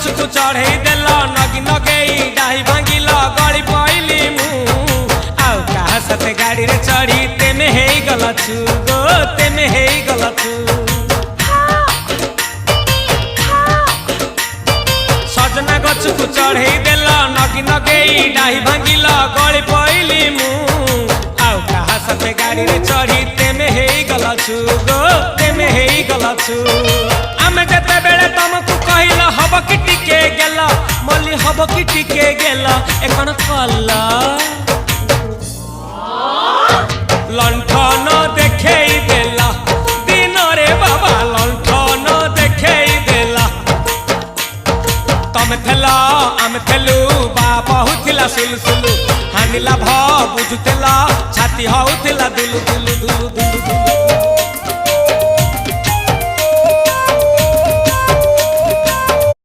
गछकु चढ़े देल नगी नगेई डाही भांगिल गली पइली मु आउ कहा साथे गाड़ी रे चढ़ी तेमे हेई गला छु गो तेमे हेई गला छु सजना गछकु चढ़े देल नगी नगेई डाही भांगिल गली पइली मु आउ कहा साथे गाड़ी रे चढ़ी तेमे हेई गला छु गो तेमे हेई गला छु आमे जते बेले तुमको कहिल हब कि टिके गेल मल्ली हब कि टिके गेल एखन कल्ला लंठन देखेई देला दिन रे बाबा लंठन देखेई देला तमे थेला आमे थेलु बाबा हुथिला सुलसुलु हानिला भ बुझुतेला छाती हउथिला दुलु दुलु दुलु दुलु दुलु